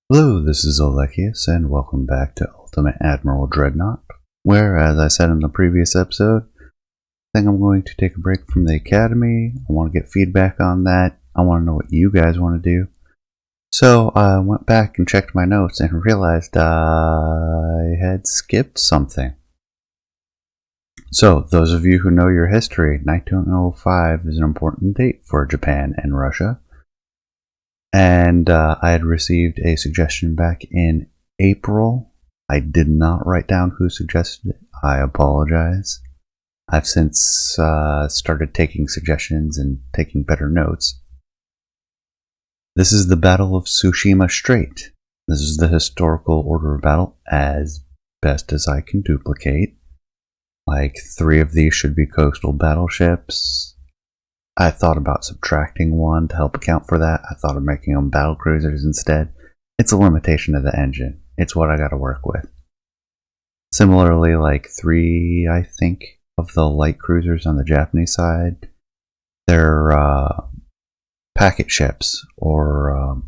Hello, this is Alechius, and welcome back to Ultimate Admiral Dreadnought, where, as I said in the previous episode, I think I'm going to take a break from the Academy. I want to get feedback on that. I want to know what you guys want to do. So I went back and checked my notes and realized I had skipped something. So, those of you who know your history, 1905 is an important date for Japan and Russia. And I had received a suggestion back in April. I did not write down who suggested it. I apologize. I've since started taking suggestions and taking better notes. This is the Battle of Tsushima Strait. This is the historical order of battle as best as I can duplicate. Like 3 of these should be coastal battleships. I thought about subtracting one to help account for that. I thought of making them battle cruisers instead. It's a limitation of the engine. It's what I gotta work with. Similarly, like 3, I think, of the light cruisers on the Japanese side, they're packet ships, or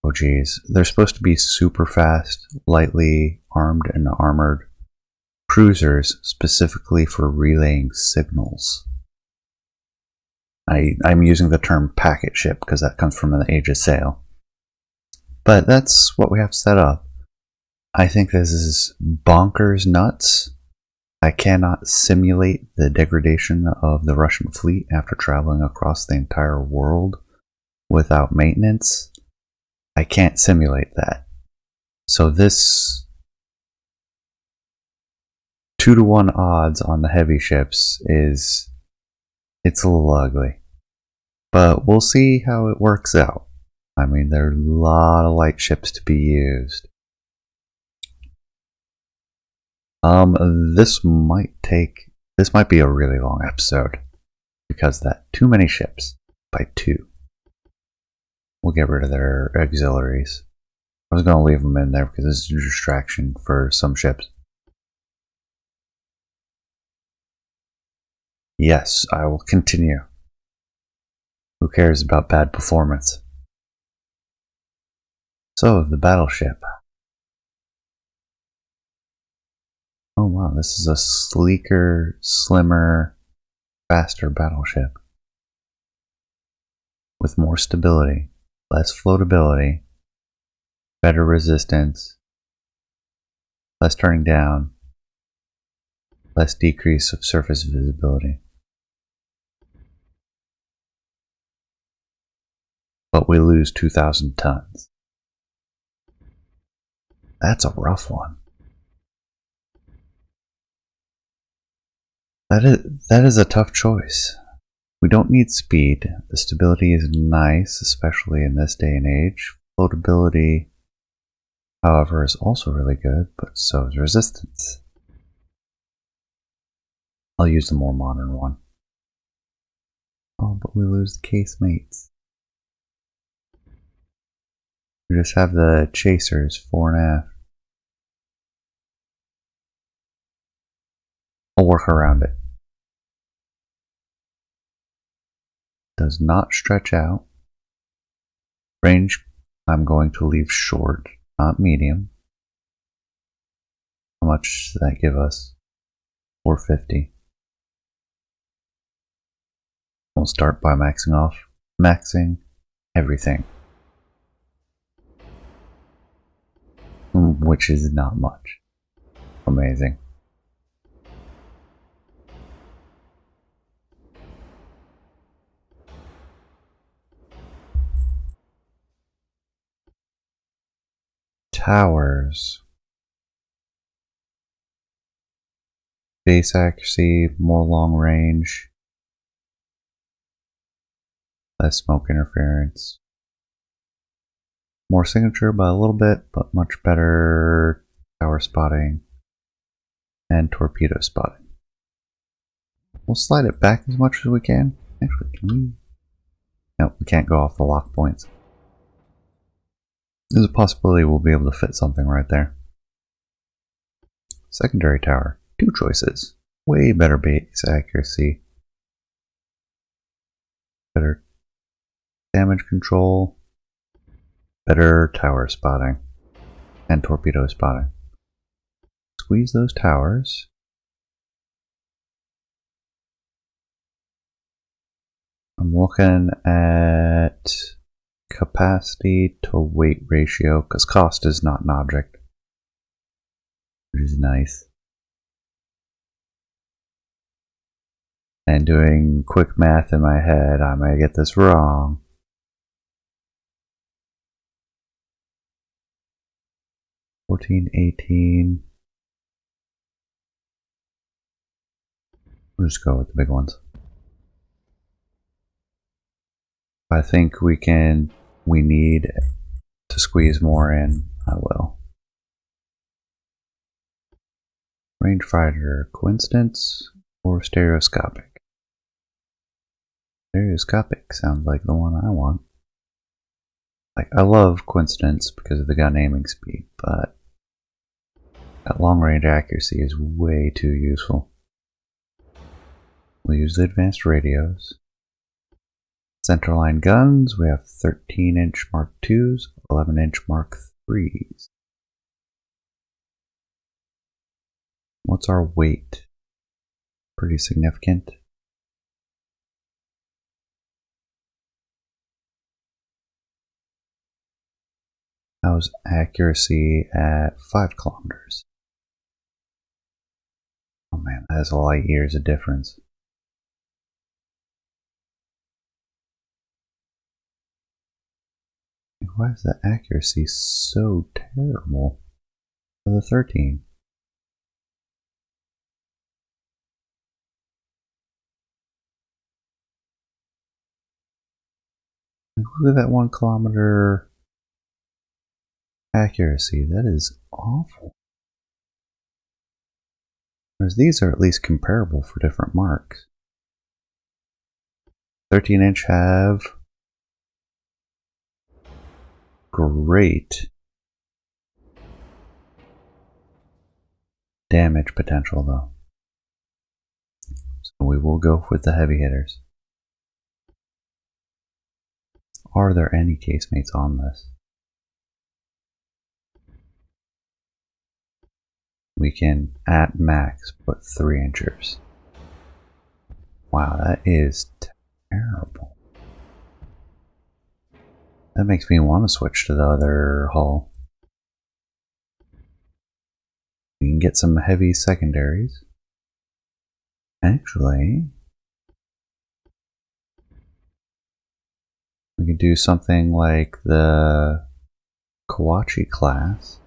they're supposed to be super fast, lightly armed and armored cruisers specifically for relaying signals. I'm using the term packet ship because that comes from the Age of Sail. But that's what we have set up. I think this is bonkers nuts. I cannot simulate the degradation of the Russian fleet after traveling across the entire world without maintenance. I can't simulate that. So this 2-to-1 odds on the heavy ships it's a little ugly. But we'll see how it works out. I mean, there are a lot of light ships to be used. This might be a really long episode because that too many ships by 2. We'll get rid of their auxiliaries. I was going to leave them in there because this is a distraction for some ships. Yes, I will continue. Who cares about bad performance? So, the battleship. Oh wow, this is a sleeker, slimmer, faster battleship. With more stability, less floatability, better resistance, less turning down, less decrease of surface visibility. But we lose 2,000 tons. That's a rough one. That is a tough choice. We don't need speed. The stability is nice, especially in this day and age. Floatability, however, is also really good, but so is resistance. I'll use the more modern one. Oh, but we lose the casemates. We just have the chasers, fore and aft. I'll work around it. Does not stretch out. Range, I'm going to leave short, not medium. How much does that give us? 450. We'll start by maxing everything. Which is not much. Amazing. Towers. Base accuracy, more long range. Less smoke interference. More signature by a little bit, but much better tower spotting and torpedo spotting. We'll slide it back as much as we can. Actually, can we? Nope, we can't go off the lock points. There's a possibility we'll be able to fit something right there. Secondary tower, 2 choices. Way better base accuracy. Better damage control. better tower spotting and torpedo spotting. Squeeze those towers. I'm looking at capacity to weight ratio because cost is not an object, which is nice. And doing quick math in my head, I may get this wrong. 14, 18. We'll just go with the big ones. I think we need to squeeze more in, I will. Rangefighter, coincidence or stereoscopic? Stereoscopic sounds like the one I want. Like, I love coincidence because of the gun aiming speed, but that long range accuracy is way too useful. We'll use the advanced radios. Centerline guns, we have 13-inch Mark IIs, 11-inch Mark IIIs. What's our weight? Pretty significant. How's accuracy at 5 kilometers? Oh man, that is a light years of difference. Why is the accuracy so terrible for the 13? Look at that 1 kilometer accuracy. That is awful. Whereas these are at least comparable for different marks. 13-inch have great damage potential though. So we will go with the heavy hitters. Are there any casemates on this? We can, at max, put 3-inchers. Wow, that is terrible. That makes me want to switch to the other hull. We can get some heavy secondaries. Actually, we could do something like the Kawachi class.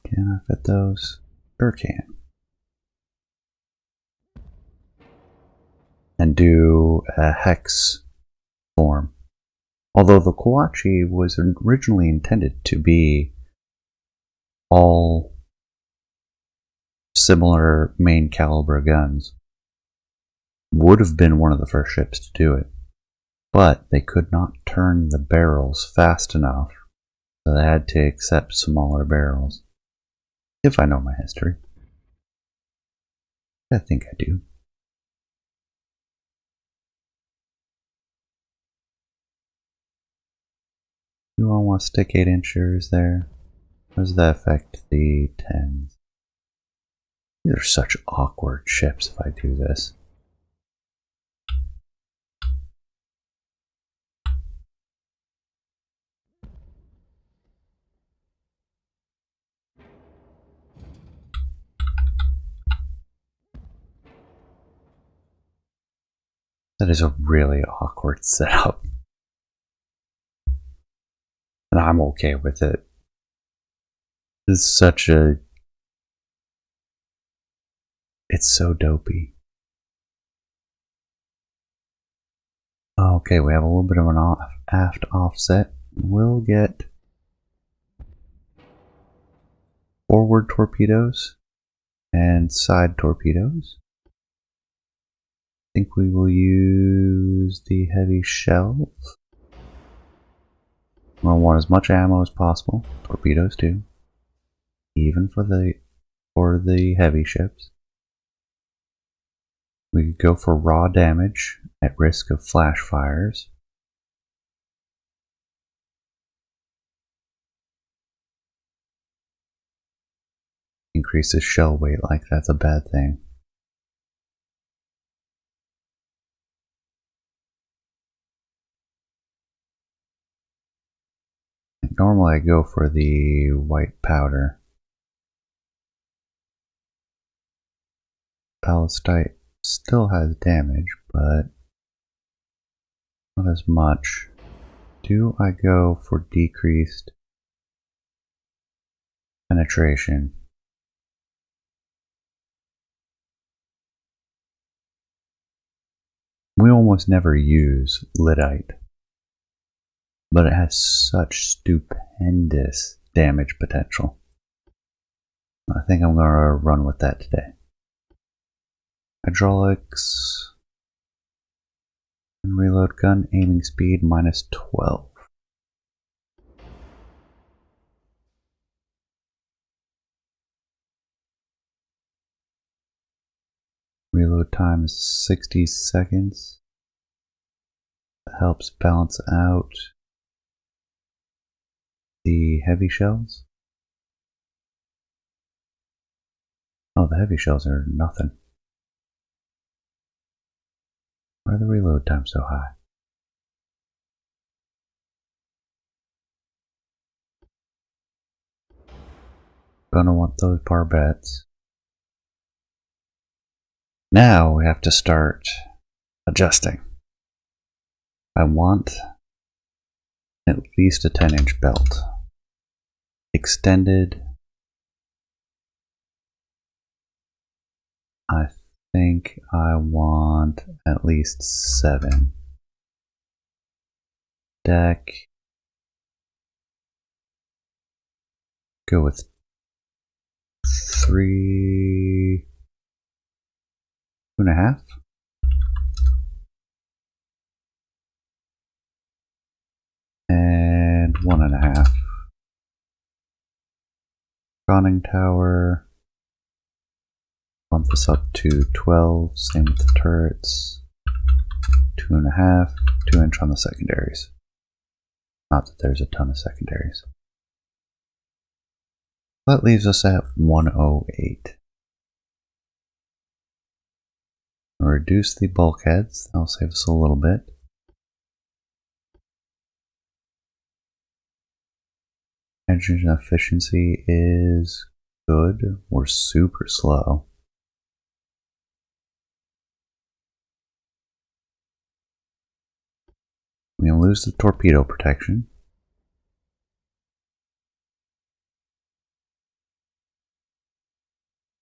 Can I fit those? Sure can. And do a hex form. Although the Kawachi was originally intended to be all similar main caliber guns. Would have been one of the first ships to do it. But they could not turn the barrels fast enough, so they had to accept smaller barrels. If I know my history. I think I do. Do I want to stick 8-inchers there? How does that affect the 10s? These are such awkward ships if I do this. That is a really awkward setup. And I'm okay with it. It's such a... It's so dopey. Okay, we have a little bit of an aft offset. We'll get forward torpedoes and side torpedoes. I think we will use the heavy shells. I'm going to want as much ammo as possible. Torpedoes too. Even for the heavy ships. We could go for raw damage at risk of flash fires. Increases shell weight like that's a bad thing. Normally I go for the white powder. Ballistite still has damage, but not as much. Do I go for decreased penetration? We almost never use lyddite, but it has such stupendous damage potential. I think I'm going to run with that today. Hydraulics and reload gun aiming speed -12. Reload time is 60 seconds. That helps balance out the heavy shells. Oh, the heavy shells are nothing. Why are the reload times so high? Gonna want those barbettes. Now we have to start adjusting. I want at least a 10-inch belt. Extended. I think I want at least 7. Deck. Go with 3, 2.5. And 1.5. Conning tower. Bump this up to 12. Same with the turrets. 2.5. 2-inch on the secondaries. Not that there's a ton of secondaries. That leaves us at 108. Reduce the bulkheads. That'll save us a little bit. Engine efficiency is good. We're super slow. We lose the torpedo protection.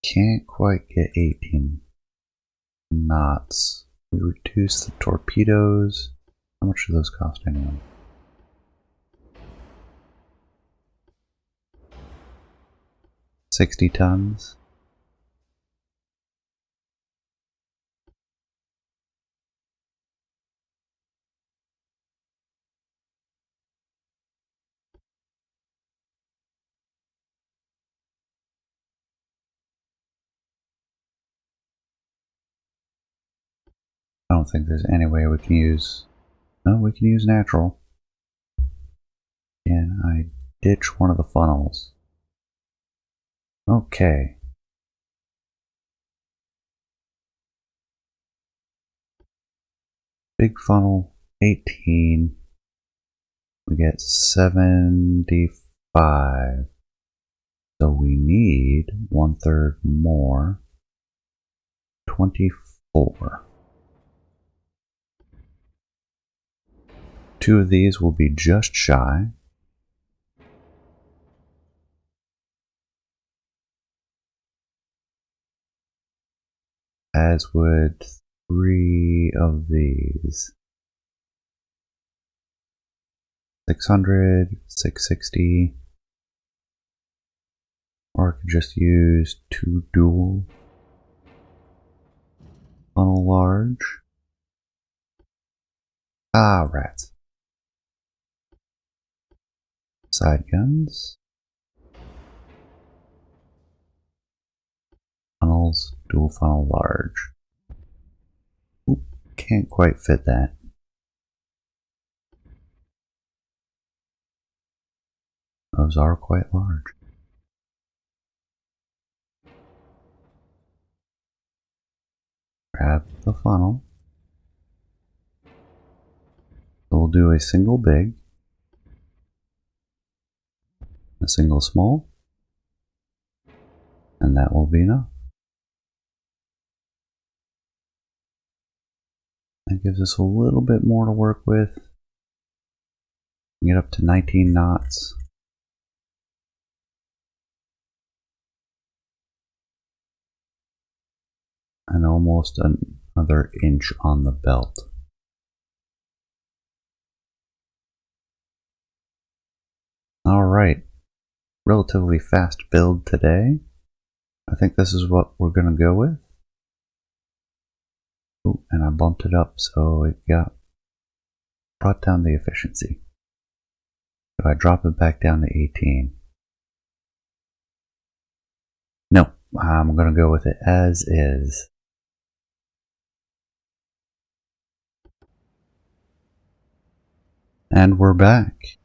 Can't quite get 18 knots. We reduce the torpedoes. How much do those cost anyway? $60 tons. I don't think there's any way we can use... No, we can use natural. And I ditch one of the funnels. Okay. Big funnel, 18. We get 75. So we need 1/3 more. 24. 2 of these will be just shy. As would 3 of these. 600, 660. Or I could just use 2 dual. Funnel large. Ah, rats. Side guns. Funnels, dual funnel large. Oop, can't quite fit that. Those are quite large. Grab the funnel. So we'll do a single big, a single small, and that will be enough. That gives us a little bit more to work with. Get up to 19 knots. And almost another inch on the belt. Alright, relatively fast build today. I think this is what we're going to go with. Ooh, and I bumped it up so it brought down the efficiency. If I drop it back down to 18. No, I'm going to go with it as is. And we're back.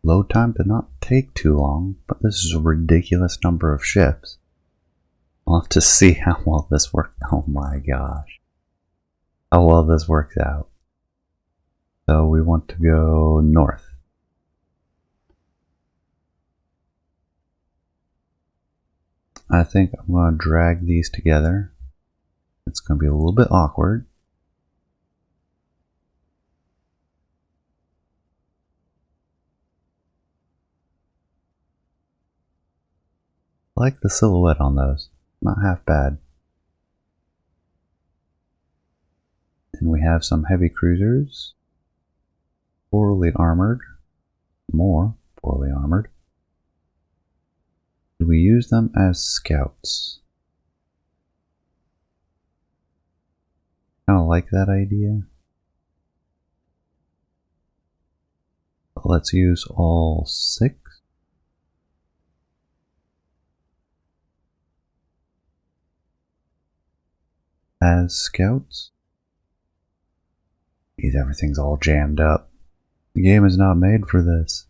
Load time did not take too long, but this is a ridiculous number of ships. I'll have to see how well this works. Oh my gosh. How well this works out. So we want to go north. I think I'm going to drag these together. It's going to be a little bit awkward. I like the silhouette on those. Not half bad. And we have some heavy cruisers. Poorly armored. More poorly armored. Do we use them as scouts? Kind of like that idea. But let's use all 6. As scouts. Geez, everything's all jammed up. The game is not made for this.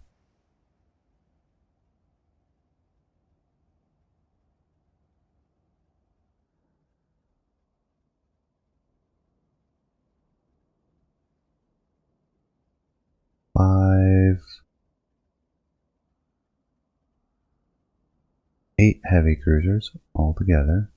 Eight heavy cruisers altogether.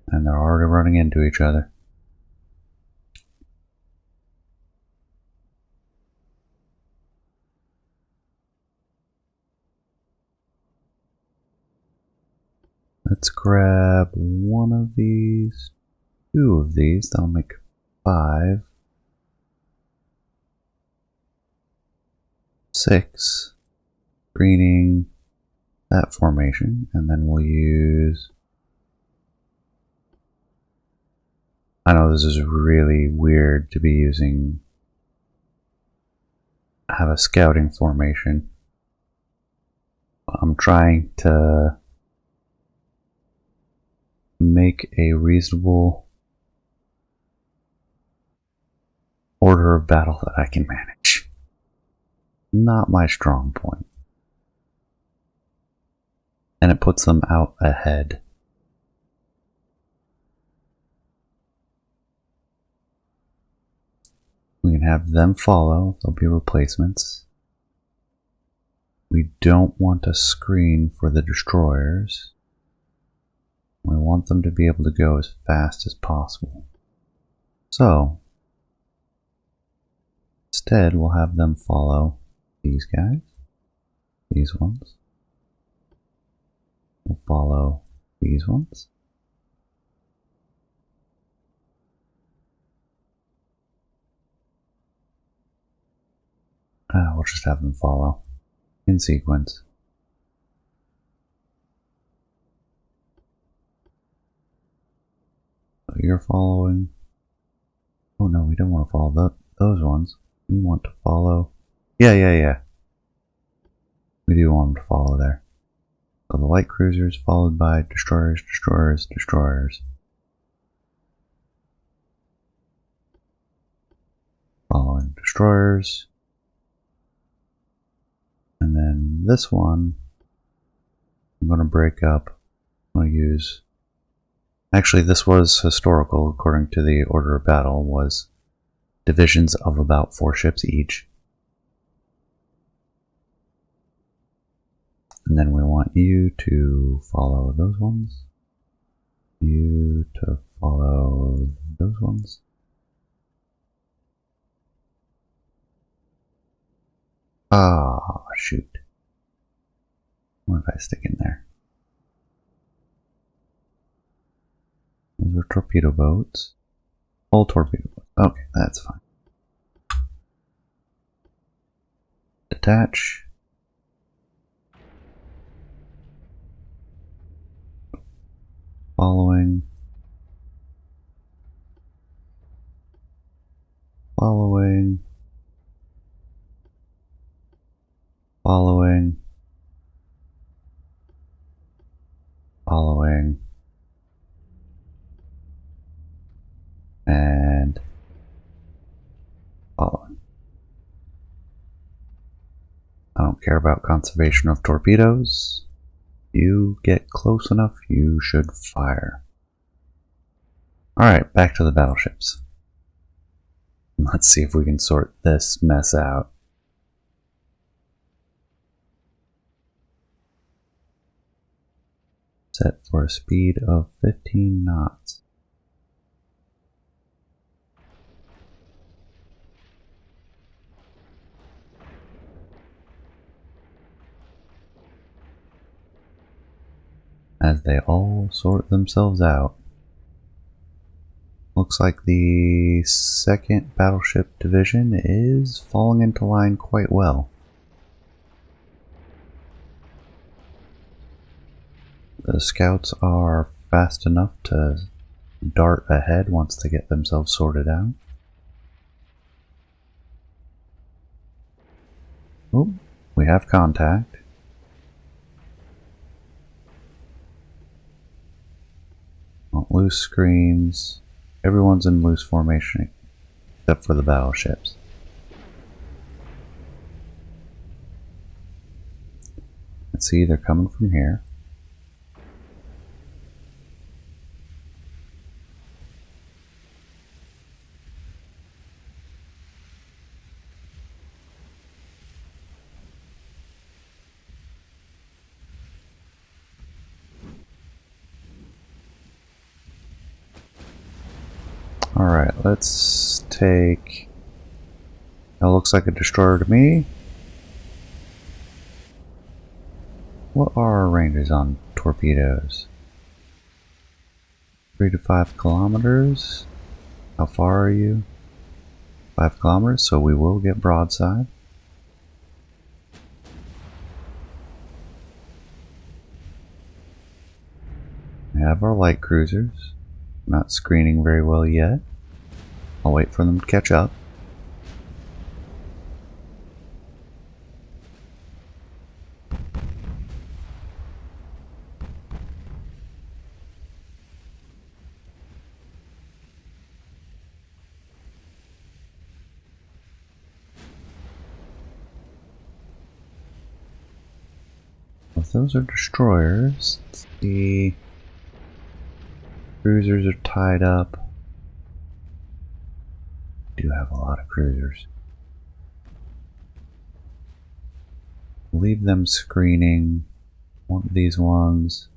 And they're already running into each other. Let's grab one of these, 2 of these, that'll make 5. 6. Screening that formation, and then we'll use... I know this is really weird to be using... have a scouting formation. I'm trying to make a reasonable order of battle that I can manage. Not my strong point. And it puts them out ahead. We can have them follow, there'll be replacements. We don't want to screen for the destroyers. We want them to be able to go as fast as possible. So, instead we'll have them follow these guys, these ones. We'll follow these ones. We'll just have them follow in sequence. you're following. Oh no, we don't want to follow those ones. We want to follow. Yeah. We do want them to follow there. So the light cruisers followed by destroyers. Following destroyers. And then this one, I'm going to break up. I'm going to use... Actually, this was historical, according to the order of battle, was divisions of about 4 ships each. And then we want you to follow those ones. You to follow those ones. Ah, shoot. What did I stick in there? Those are torpedo boats. All torpedo boats. Okay, that's fine. Detach. Following. Following. Following. Following. And following. I don't care about conservation of torpedoes. You get close enough, you should fire. Alright, back to the battleships. Let's see if we can sort this mess out. Set for a speed of 15 knots. As they all sort themselves out. Looks like the 2nd Battleship Division is falling into line quite well. The scouts are fast enough to dart ahead once they get themselves sorted out. Oh, we have contact. Loose screens. Everyone's in loose formation except for the battleships. Let's see, they're coming from here. Alright, let's take... That looks like a destroyer to me. What are our ranges on torpedoes? 3 to 5 kilometers. How far are you? 5 kilometers, so we will get broadside. We have our light cruisers. Not screening very well yet. I'll wait for them to catch up. If those are destroyers, let's see. Cruisers are tied up. We do have a lot of cruisers. Leave them screening. Want these ones.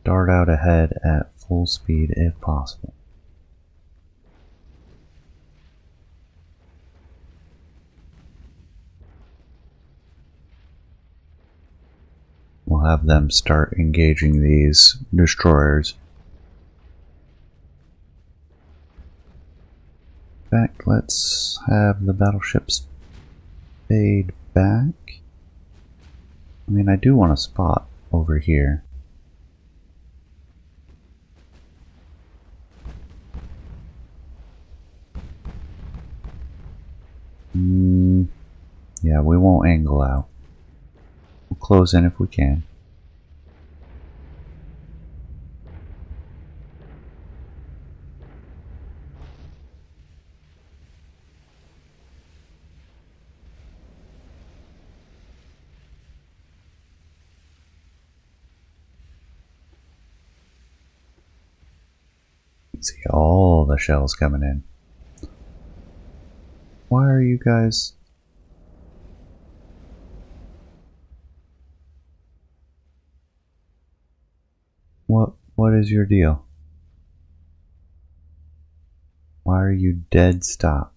Dart out ahead at full speed if possible. We'll have them start engaging these destroyers. In fact, let's have the battleships fade back. I mean, I do want a spot over here. Yeah, we won't angle out. We'll close in if we can. See all the shells coming in. Why are you guys... What is your deal? Why are you dead stop?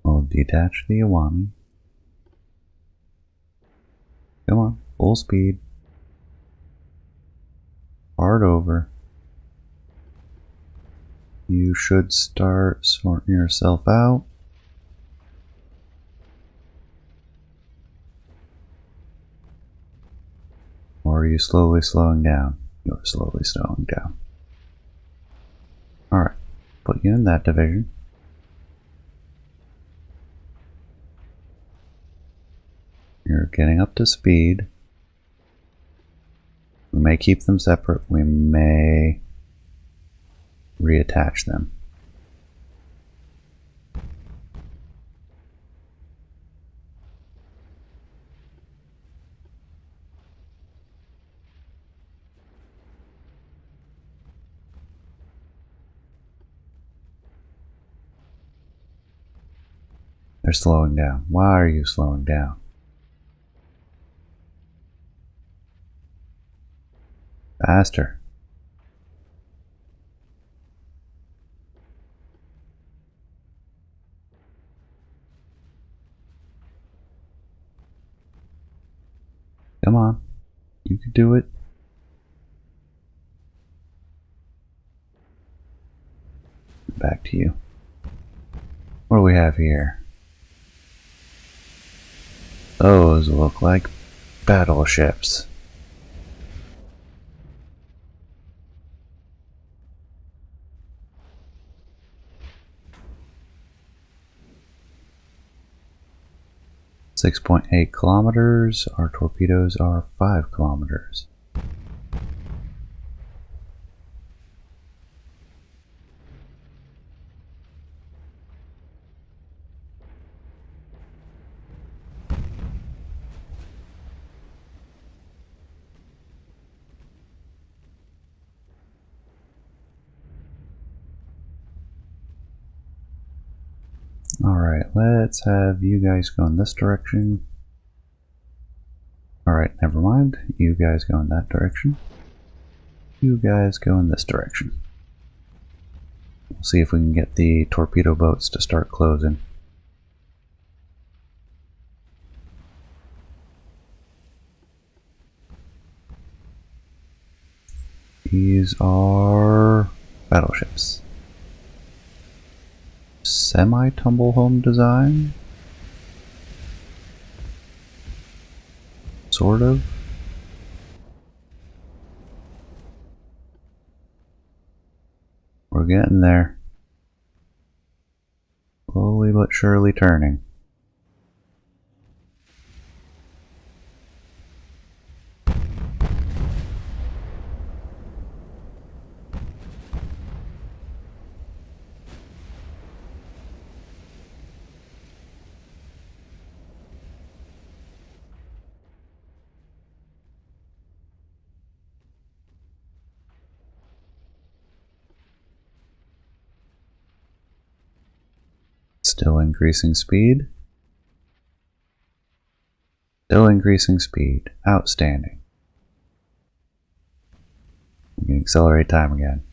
We'll detach the Iwami. Come on, full speed. Hard over. You should start sorting yourself out. Or are you slowly slowing down? You're slowly slowing down. Alright, put you in that division. You're getting up to speed. We may keep them separate. We may reattach them. They're slowing down. Why are you slowing down? Faster. Come on. You can do it. Back to you. What do we have here? Those look like battleships. .8 kilometers. Our torpedoes are 5 kilometers. Alright, let's have you guys go in this direction. Alright, never mind. You guys go in that direction. You guys go in this direction. We'll see if we can get the torpedo boats to start closing. These are battleships. Semi-tumble home design? Sort of. We're getting there. Slowly but surely turning. Still increasing speed. Still increasing speed. Outstanding. We can accelerate time again.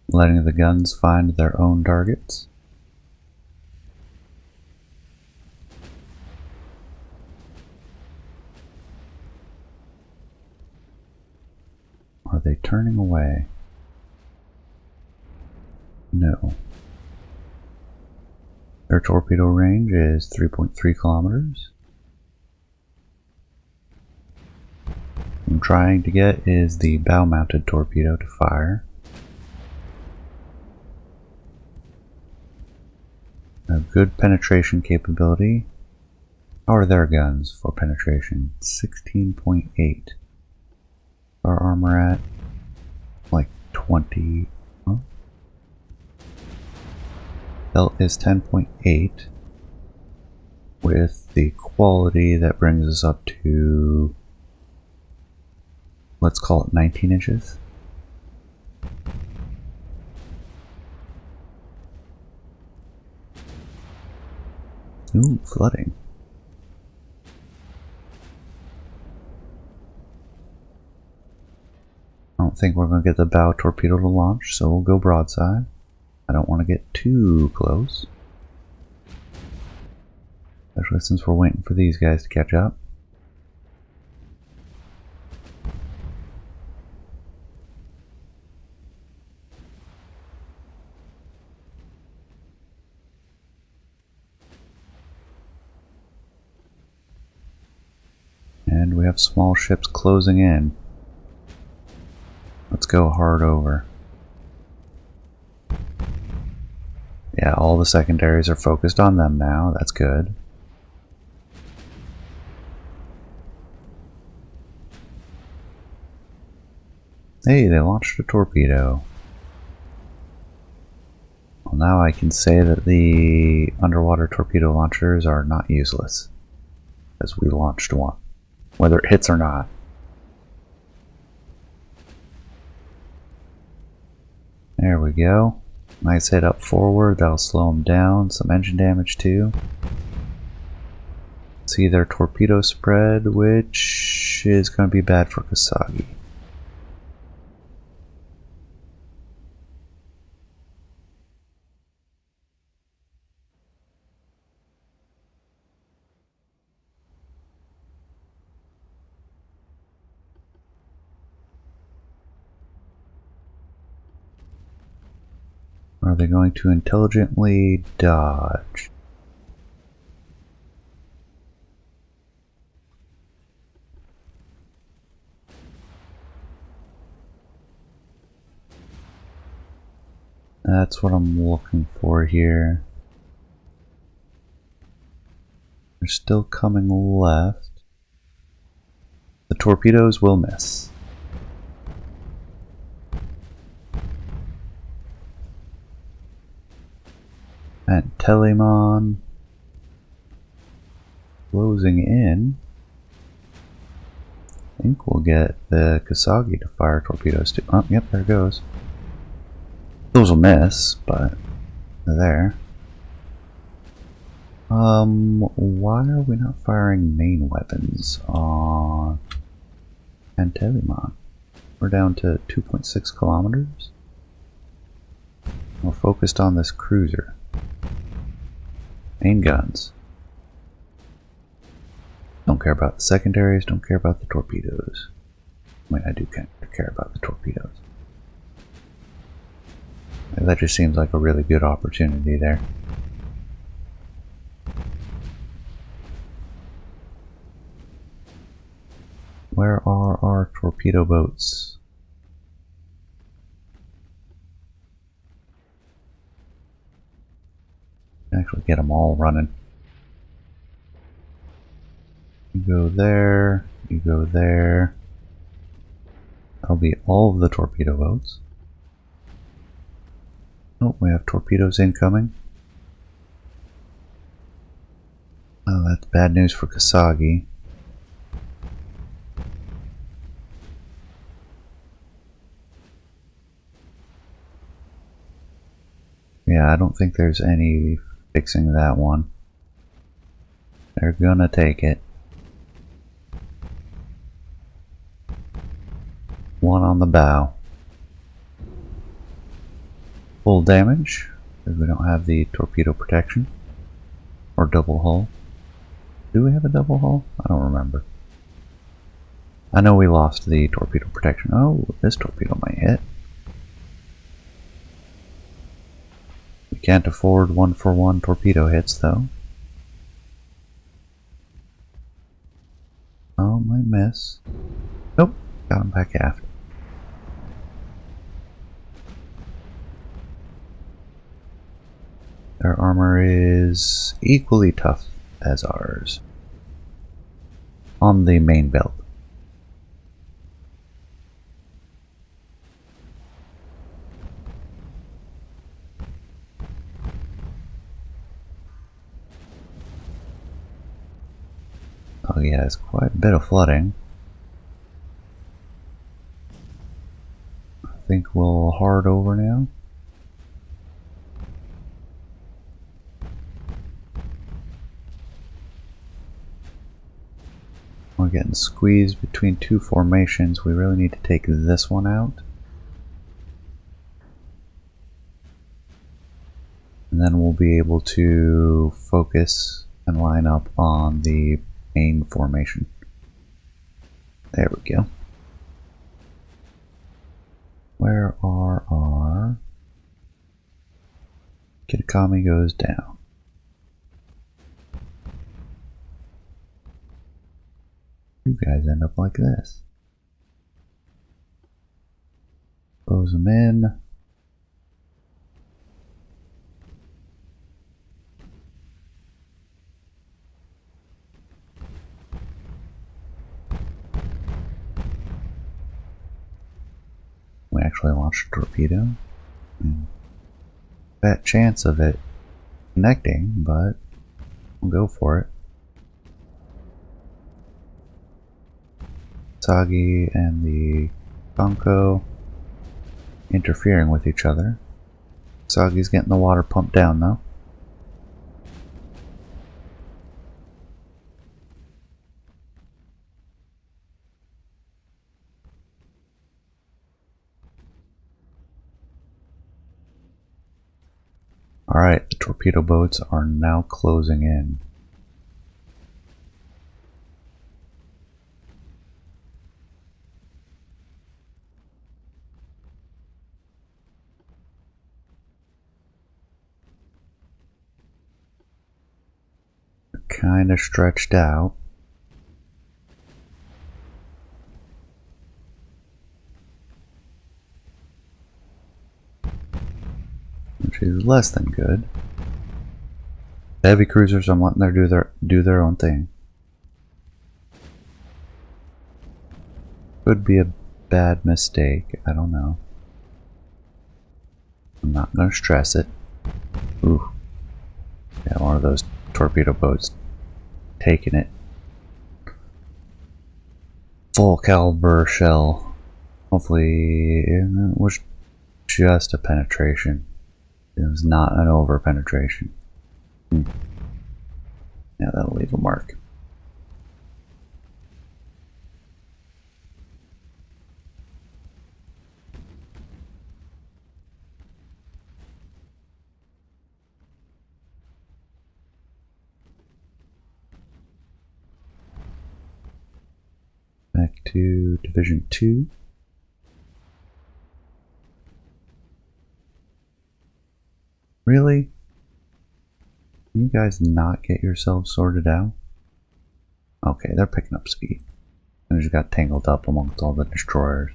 Letting the guns find their own targets. Are they turning away? No. Their torpedo range is 3.3 kilometers. I'm trying to get is the bow-mounted torpedo to fire. A good penetration capability. How are their guns for penetration? 16.8. Our armor at like 20. Huh? Belt is 10.8 with the quality that brings us up to, let's call it 19 inches. Ooh, flooding. I don't think we're going to get the bow torpedo to launch, so we'll go broadside. I don't want to get too close, especially since we're waiting for these guys to catch up. And we have small ships closing in. Let's go hard over. Yeah, all the secondaries are focused on them now. That's good. Hey, they launched a torpedo. Well, now I can say that the underwater torpedo launchers are not useless, as we launched one, whether it hits or not. There we go. Nice hit up forward, that'll slow them down. Some engine damage too. See their torpedo spread, which is going to be bad for Kasagi. Are they going to intelligently dodge? That's what I'm looking for here. They're still coming left. The torpedoes will miss. And Telemon closing in. I think we'll get the Kasagi to fire torpedoes too. Oh, yep, there it goes. Those will miss, but they're there. Why are we not firing main weapons on Telemon? We're down to 2.6 kilometers. We're focused on this cruiser. Main guns. Don't care about the secondaries, don't care about the torpedoes. I mean, I do kind of care about the torpedoes. That just seems like a really good opportunity there. Where are our torpedo boats? Actually get them all running. You go there, you go there. That'll be all of the torpedo boats. Oh, we have torpedoes incoming. Oh, that's bad news for Kasagi. Yeah, I don't think there's any fixing that one. They're gonna take it. One on the bow. Full damage, because we don't have the torpedo protection. Or double hull. Do we have a double hull? I don't remember. I know we lost the torpedo protection. Oh, this torpedo might hit. We can't afford 1-for-1 torpedo hits though. Oh, might miss. Nope, Got him back aft. Their armor is equally tough as ours. On the main belt. Oh yeah, it's quite a bit of flooding. I think we'll hard over now. We're getting squeezed between two formations. We really need to take this one out. And then we'll be able to focus and line up on the main formation. There we go. Where are our... Kitakami goes down. You guys end up like this. Close them in. We actually launched a torpedo. That chance of it connecting, but we'll go for it. Sagi and the Konko interfering with each other. Sagi's getting the water pumped down though. Alright, the torpedo boats are now closing in. Kind of stretched out. Which is less than good. The heavy cruisers, I'm letting them do their own thing. Could be a bad mistake, I don't know. I'm not gonna stress it. Ooh. Yeah, one of those torpedo boats taking it. Full caliber shell. Hopefully it was just a penetration. It was not an over penetration. Yeah, that'll leave a mark. Back to Division 2. Really? Can you guys not get yourselves sorted out? Okay, they're picking up speed. They just got tangled up amongst all the destroyers.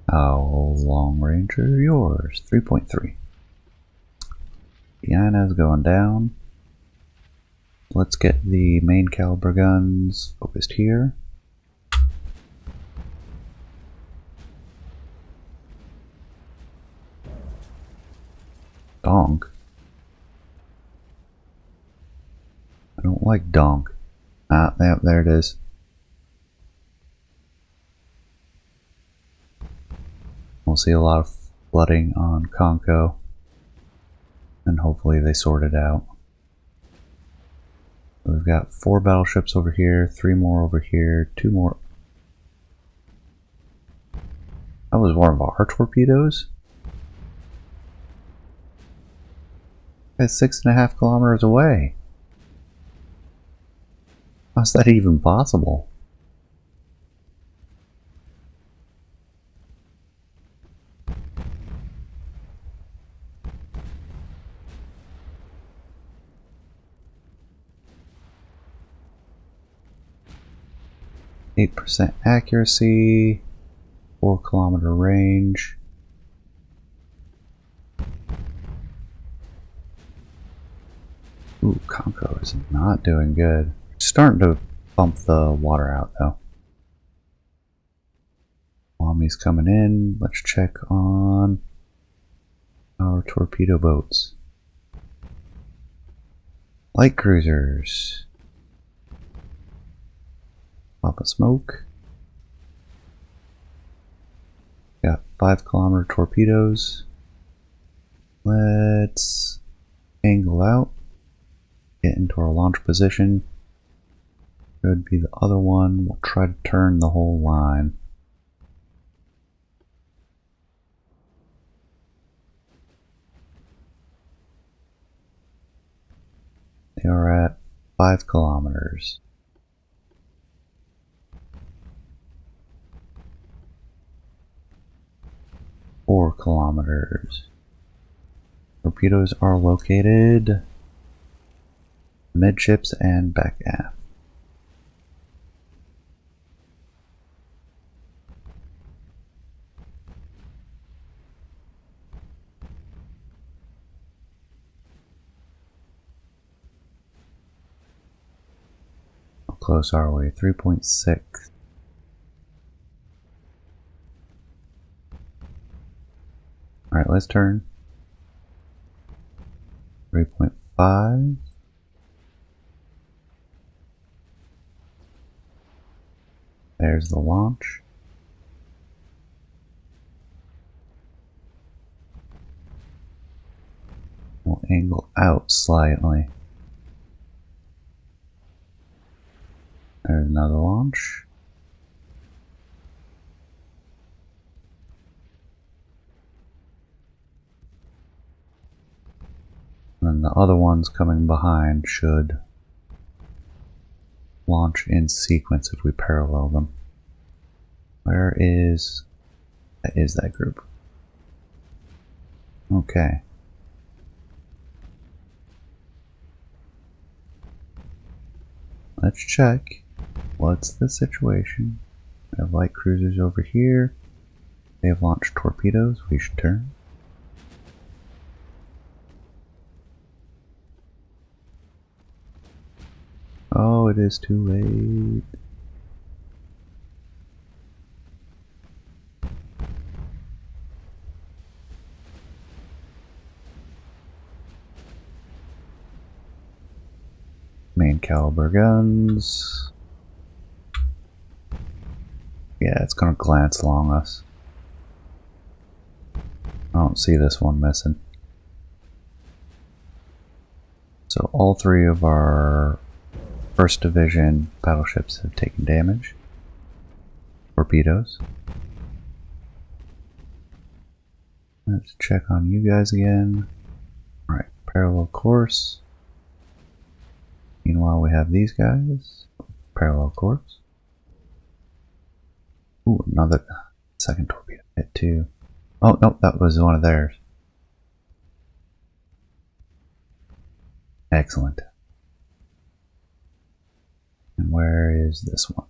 How long range are yours? 3.3. Diana's going down. Let's get the main caliber guns focused here. Donk. I don't like donk. Ah, yeah, there it is. We'll see a lot of flooding on Konko. And hopefully they sort it out. We've got 4 battleships over here, 3 more over here, 2 more. That was one of our torpedoes? That's 6.5 kilometers away. How's that even possible? 8% accuracy, 4-kilometer range. Ooh, Conco is not doing good. Starting to pump the water out though. Lami's coming in. Let's check on our torpedo boats. Light cruisers. Pop a smoke. Got 5-kilometer torpedoes. Let's angle out. Get into our launch position. Should be the other one. We'll try to turn the whole line. They are at 5 kilometers. Four kilometers. Torpedoes are located midships and back aft. How close are we? 3.6. Alright, let's turn. 3.5. There's the launch. We'll angle out slightly. There's another launch. And the other ones coming behind should launch in sequence if we parallel them. Where is... that is that group. Okay. Let's check. What's the situation? We have light cruisers over here. They have launched torpedoes. We should turn. Oh, it is too late. Main caliber guns. Yeah, it's gonna glance along us. I don't see this one missing. So all three of our 1st Division battleships have taken damage. Torpedoes. Let's check on you guys again. Alright, parallel course. Meanwhile, we have these guys. Parallel course. Ooh, another second torpedo hit too. Oh, no, that was one of theirs. Excellent. And where is this one?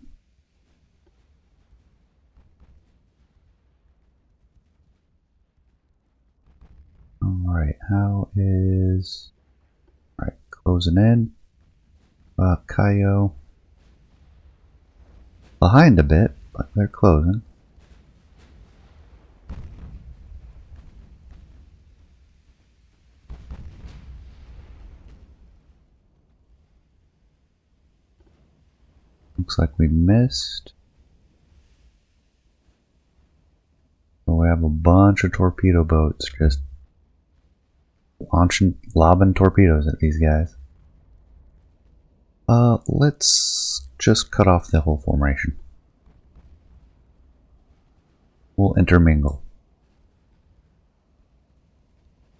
Alright, how is... Alright, closing in. Kaio. Behind a bit, but they're closing. Looks like we missed. So we have a bunch of torpedo boats just lobbing torpedoes at these guys. Let's just cut off the whole formation. We'll intermingle.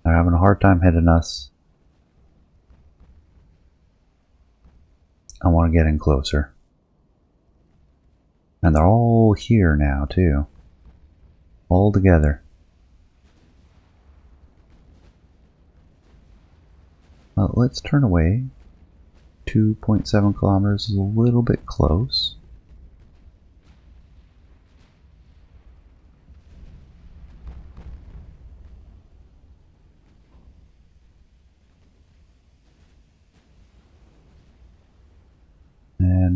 They're having a hard time hitting us. I want to get in closer. And they're all here now, too. All together. Let's turn away. 2.7 kilometers is a little bit close.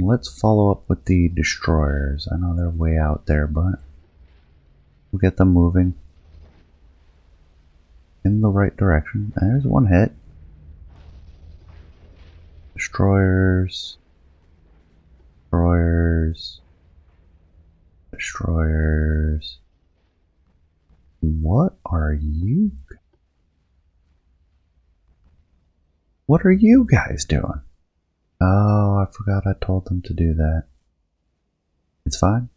let's follow up with the destroyers. I know they're way out there, but we'll get them moving in the right direction. There's one hit. Destroyers. Destroyers. Destroyers. What are you? What are you guys doing? Oh, I forgot I told them to do that. It's fine.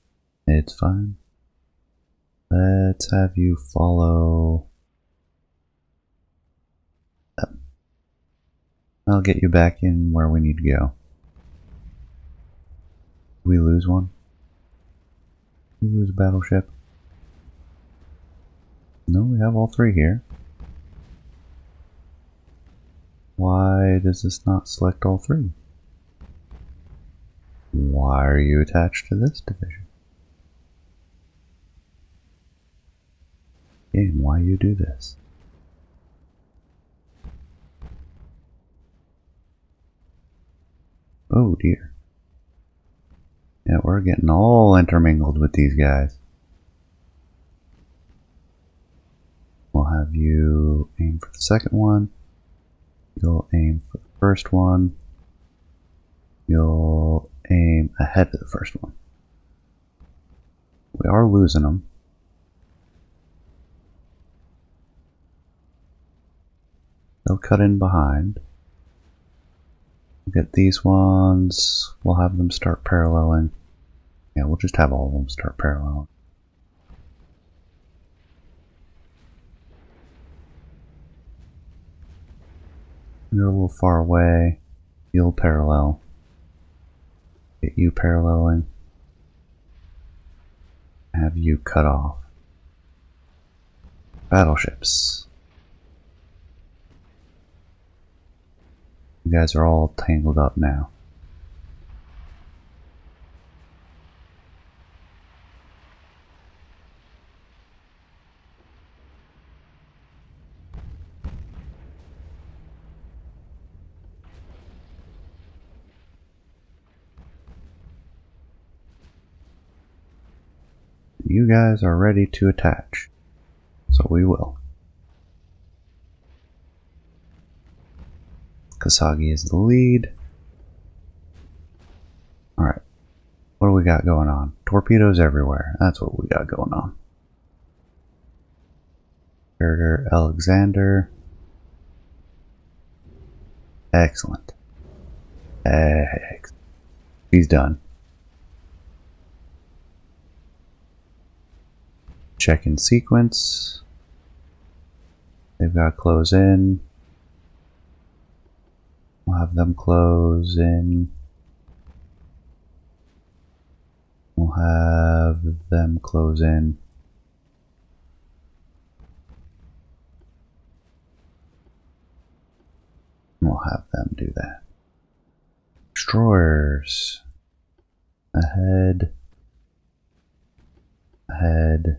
It's fine. Let's have you follow them. I'll get you back in where we need to go. We lose one? We lose a battleship? No, we have all three here. Why does this not select all three? Why are you attached to this division? Game, why you do this? Oh dear. Yeah, we're getting all intermingled with these guys. We'll have you aim for the second one. You'll aim for the first one. You'll aim ahead of the first one. We are losing them. They'll cut in behind. We'll get these ones. We'll have them start paralleling. Yeah, we'll just have all of them start paralleling. You're a little far away. You'll parallel. Get you paralleling. Have you cut off. Battleships. You guys are all tangled up now. You guys are ready to attach, so we will. Kasagi is the lead. Alright, what do we got going on? Torpedoes everywhere, that's what we got going on. Carter Alexander. Excellent. He's done. Check in sequence. They've got to close in. We'll have them close in. We'll have them close in. We'll have them do that. Destroyers. Ahead. Ahead.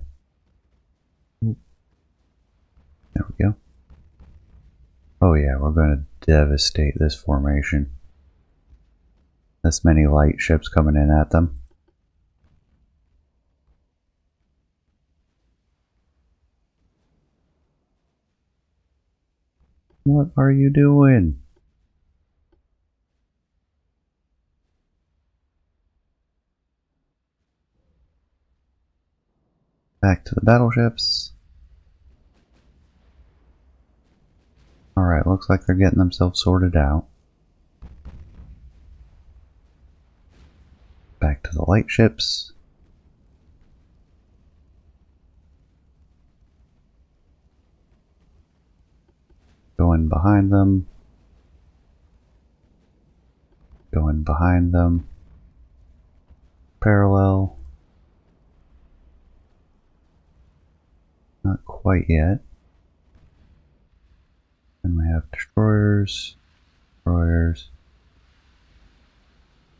There we go. Oh yeah, we're going to devastate this formation. This many light ships coming in at them. What are you doing? Back to the battleships. Alright, looks like they're getting themselves sorted out. Back to the light ships. Go in behind them. Go in behind them. Parallel. Not quite yet. Then we have destroyers, destroyers,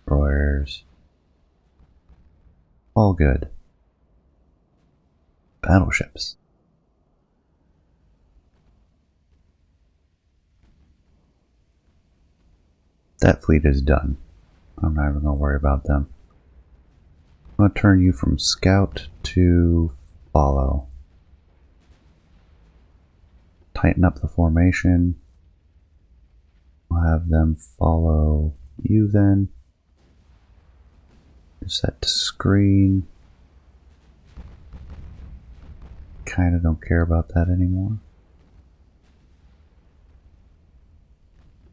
destroyers. All good. Battleships. That fleet is done. I'm not even going to worry about them. I'm going to turn you from scout to follow. Tighten up the formation. We'll have them follow you then. Set to screen. Kinda don't care about that anymore.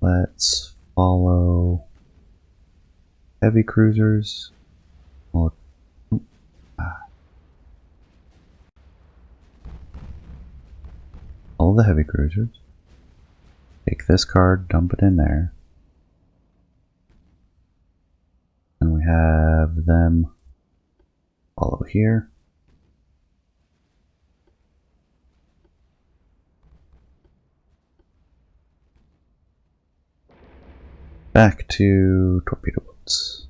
Let's follow heavy cruisers. Well, all the heavy cruisers. Take this card, dump it in there. And we have them follow here. Back to torpedo boats.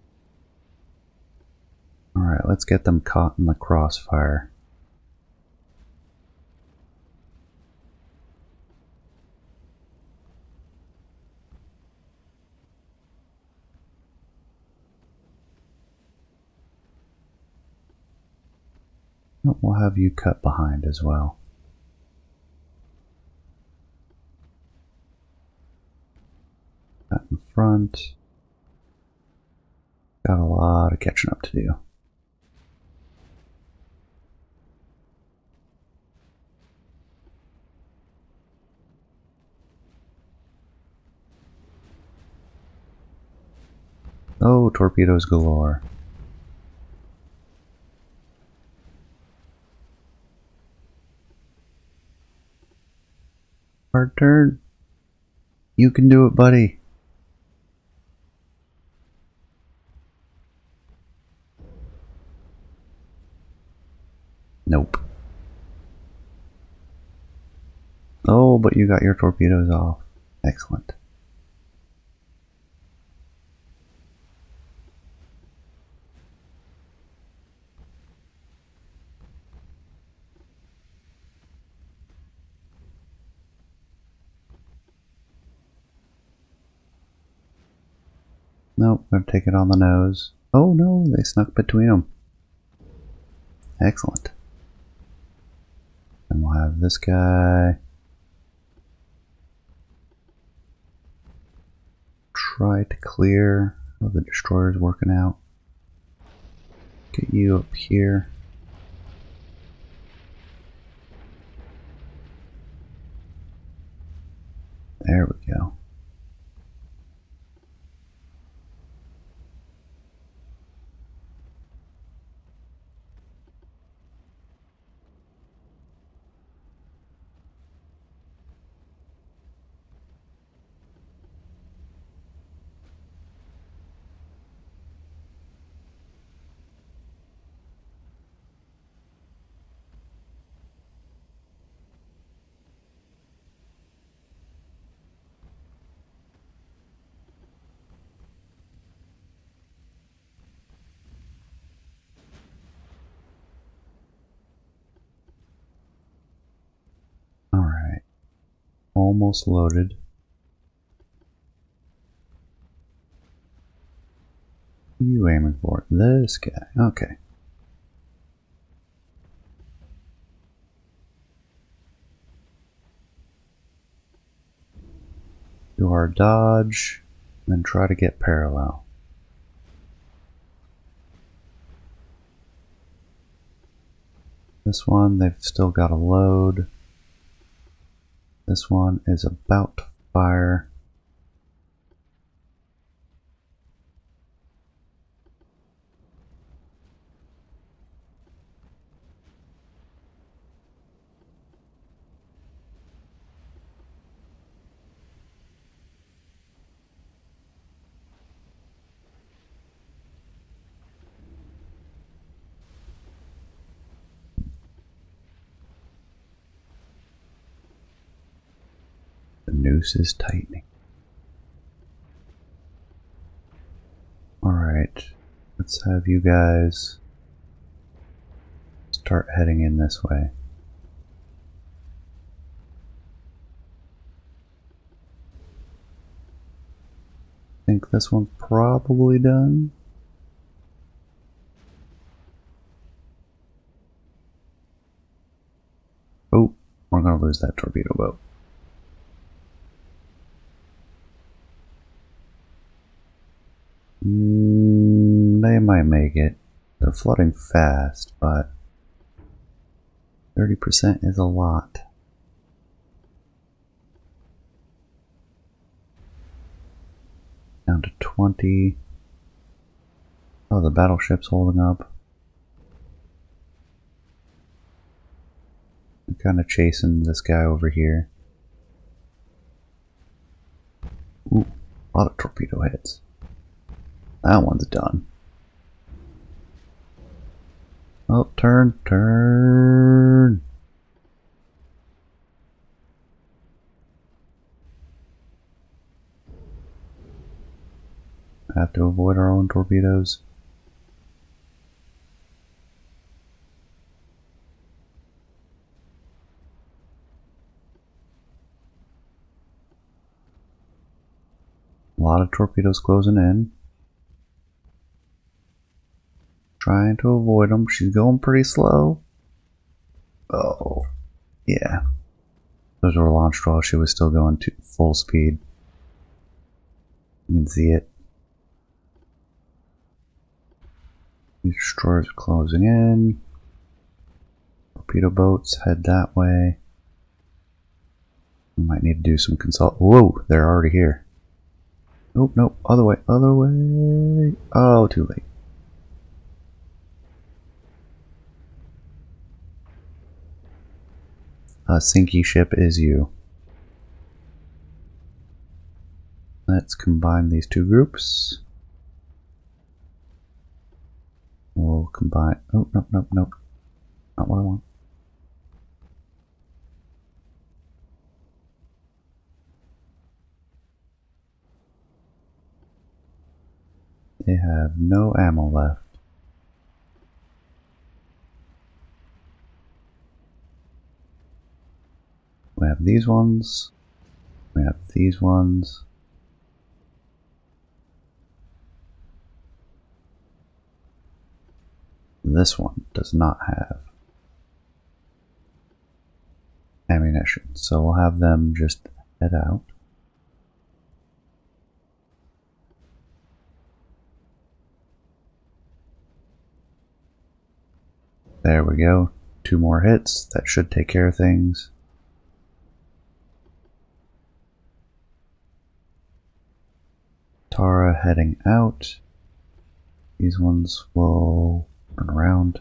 Alright, let's get them caught in the crossfire. We'll have you cut behind as well. Cut in front. Got a lot of catching up to do. Oh, torpedoes galore. Hard turn. You can do it, buddy. Nope. Oh, but you got your torpedoes off. Excellent. Nope, gonna take it on the nose. Oh no, they snuck between them. Excellent. And we'll have this guy try to clear. Oh, the destroyer's working out. Get you up here. There we go. Alright. Almost loaded. What are you aiming for? This guy. Okay. Do our dodge, then try to get parallel. This one, they've still got a load. This one is about to fire. The noose is tightening. Alright, let's have you guys start heading in this way. I think think this one's probably done. Oh, we're gonna lose that torpedo boat. They might make it. They're flooding fast, but 30% is a lot. Down to 20. Oh, the battleship's holding up. I'm kind of chasing this guy over here. Ooh, a lot of torpedo hits. That one's done. Oh, turn, turn. I have to avoid our own torpedoes. A lot of torpedoes closing in. Trying to avoid them. She's going pretty slow. Oh, yeah. Those were launched while she was still going to full speed. You can see it. These destroyers are closing in. Torpedo boats head that way. We might need to do some consult. Whoa, they're already here. Nope, nope, other way, other way. Oh, too late. A sinky ship is you. Let's combine these two groups. We'll combine. Oh, nope, nope, nope. Not what I want. They have no ammo left. We have these ones. We have these ones. This one does not have ammunition, so we'll have them just head out. There we go. 2 more hits. That should take care of things. Tara heading out. These ones will turn around.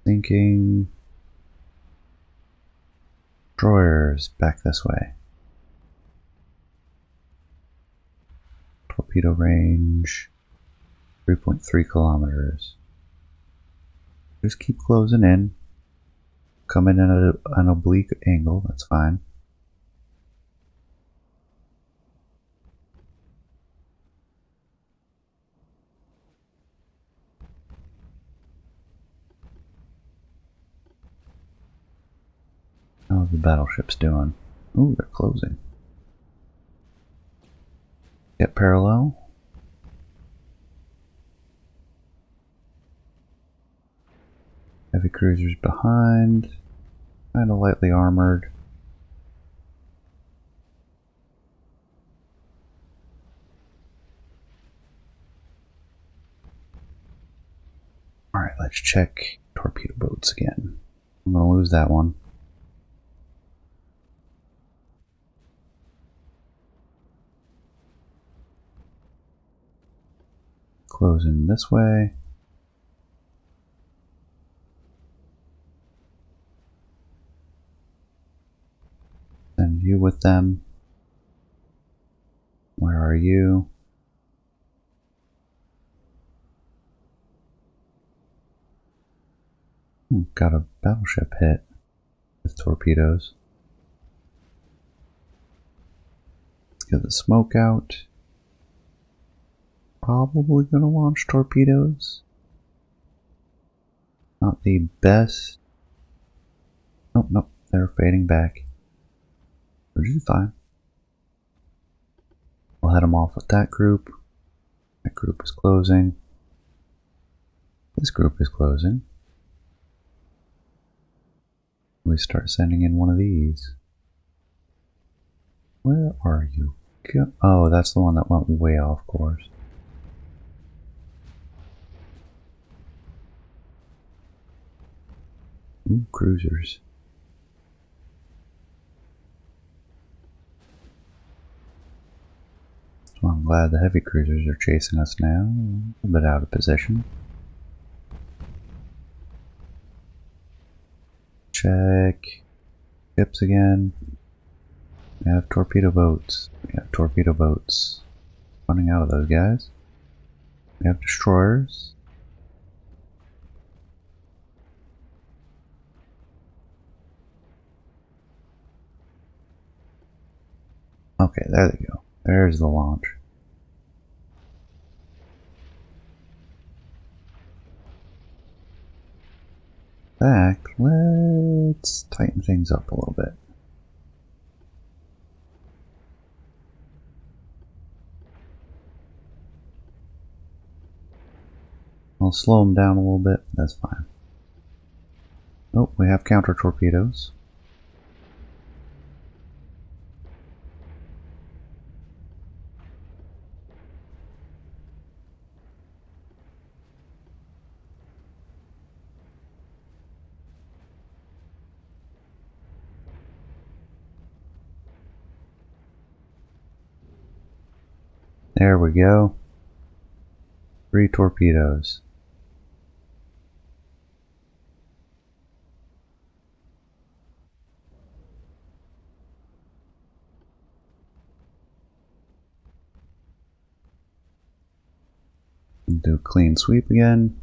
Thinking. Destroyers back this way. Torpedo range 3.3 kilometers. Just keep closing in. Come in at an oblique angle, that's fine. How's the battleship's doing? Ooh, they're closing. Get parallel. Heavy cruisers behind. Kind of lightly armored. Alright, let's check torpedo boats again. I'm gonna lose that one. Closing this way. Send you with them. Where are you? Got a battleship hit with torpedoes. Let's get the smoke out. Probably gonna launch torpedoes. Not the best. Nope, nope, they're fading back. which is fine. We'll head them off with that group. That group is closing. This group is closing. We start sending in one of these. Where are you? Oh, that's the one that went way off course. Ooh, cruisers. So I'm glad the heavy cruisers are chasing us now. A bit out of position. Check. Ships again. We have torpedo boats. We have torpedo boats. Running out of those guys. We have destroyers. Okay, there they go. There's the launch. In fact, let's tighten things up a little bit. I'll slow them down a little bit. That's fine. Oh, we have counter torpedoes. There we go. 3 torpedoes. Do a clean sweep again.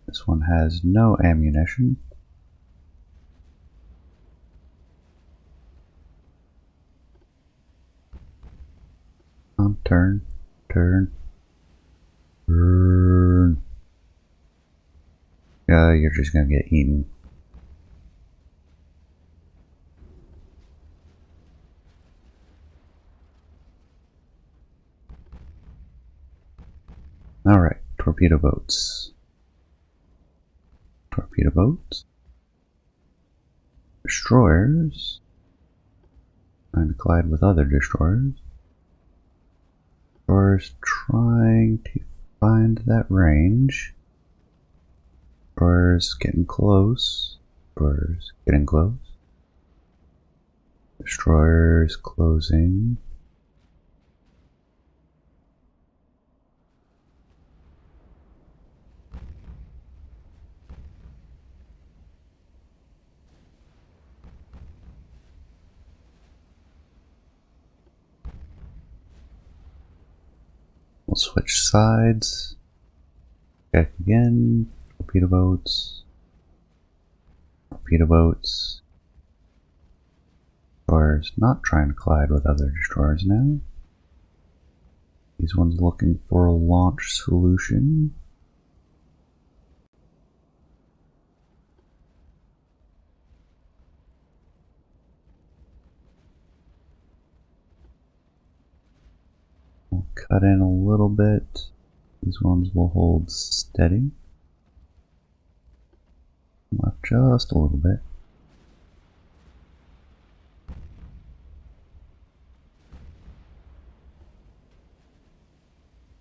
This one has no ammunition. Turn, turn, turn. Yeah, you're just gonna get eaten. Alright, torpedo boats. Torpedo boats. Destroyers. Trying to collide with other destroyers. Destroyers trying to find that range. Destroyers getting close. Destroyers getting close. Destroyers closing. We'll switch sides. Check again. Torpedo boats. Torpedo boats. Destroyers not trying to collide with other destroyers now. These ones looking for a launch solution. We'll cut in a little bit. These ones will hold steady. Left just a little bit.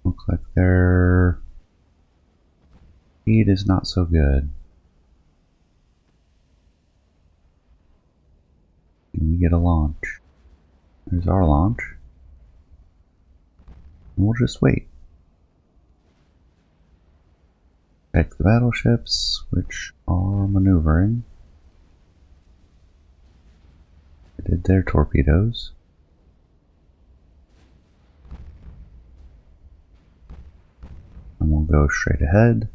Looks like their speed is not so good. Can we get a launch? There's our launch. And we'll just wait. Check the battleships, which are maneuvering. They did their torpedoes. And we'll go straight ahead.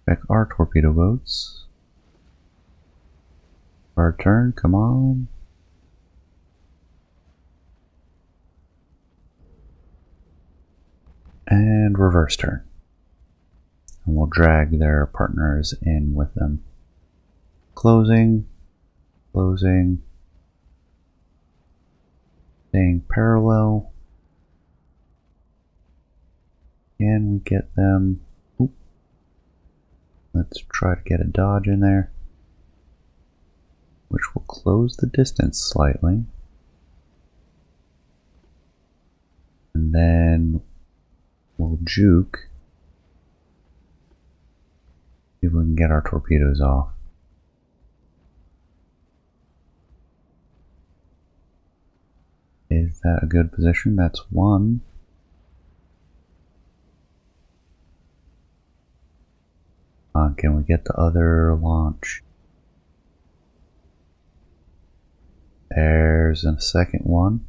Check our torpedo boats. Our turn, come on. And reverse turn. And we'll drag their partners in with them. Closing. closing, staying parallel. Can we get them? Oop. Let's try to get a dodge in there, which will close the distance slightly. And then we'll juke. See if we can get our torpedoes off. Is that a good position? That's one. Can we get the other launch? There's a second one.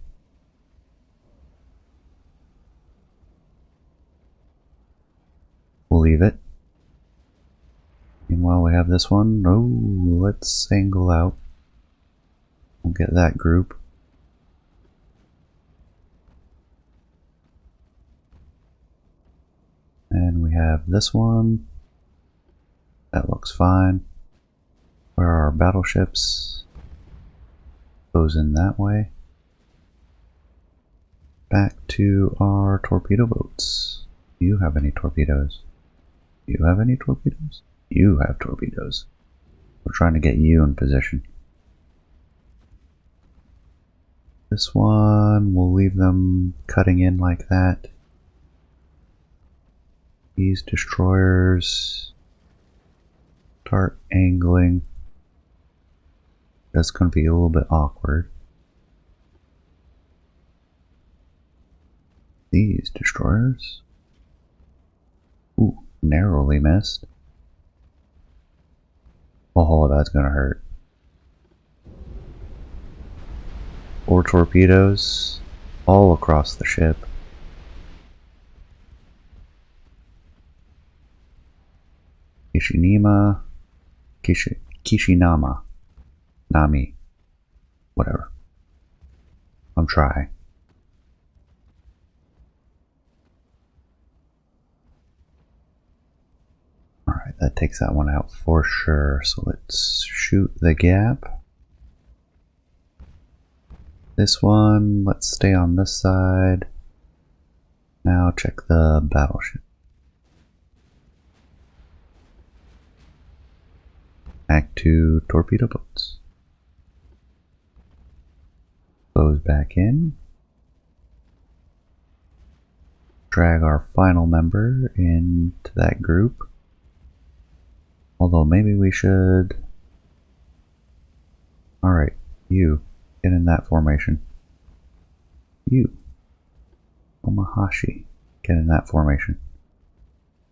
We'll leave it. Meanwhile, we have this one. Oh, let's single out. We'll get that group. And we have this one. That looks fine. Where are our battleships? Goes in that way. Back to our torpedo boats. Do you have any torpedoes? Do you have any torpedoes? You have torpedoes. We're trying to get you in position. This one, we'll leave them cutting in like that. These destroyers start angling. That's going to be a little bit awkward. These destroyers. Ooh, narrowly missed. Oh, that's going to hurt. 4 torpedoes all across the ship. Kishinama. Nami. Whatever. I'm trying. Alright, that takes that one out for sure. So let's shoot the gap. This one, let's stay on this side. Now check the battleship. Act 2 torpedo boats. Close back in. Drag our final member into that group. Although maybe we should... Alright, you. Get in that formation. You. Omahashi. Get in that formation.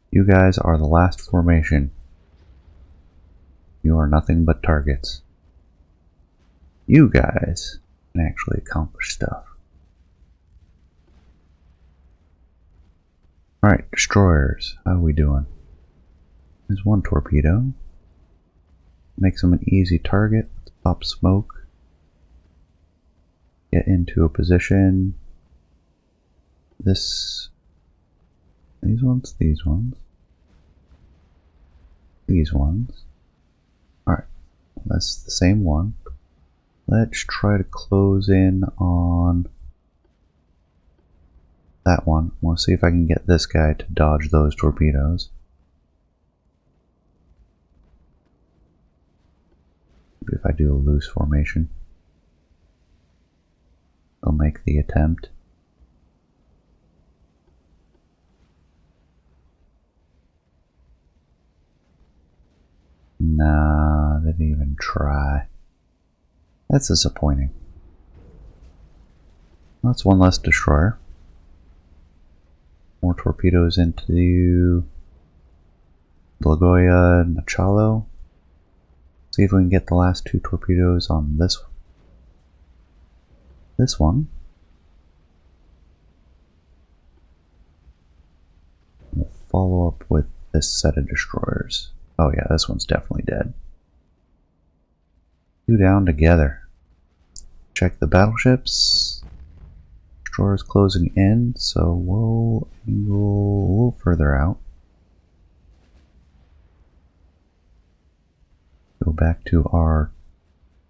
You guys are the last formation. You are nothing but targets. You guys can actually accomplish stuff. Alright, destroyers. How are we doing? There's one torpedo. Makes them an easy target. Let's pop smoke. Get into a position. These ones. Alright, that's the same one. Let's try to close in on that one. I want to see if I can get this guy to dodge those torpedoes. Maybe if I do a loose formation, I'll make the attempt. Nah, they didn't even try. That's disappointing. That's one less destroyer. More torpedoes into Blagoya Nachalo. See if we can get the last 2 torpedoes on this one. We'll follow up with this set of destroyers. Oh yeah, this one's definitely dead. 2 down together. Check the battleships. Destroyers closing in, so we'll angle a little further out. Go back to our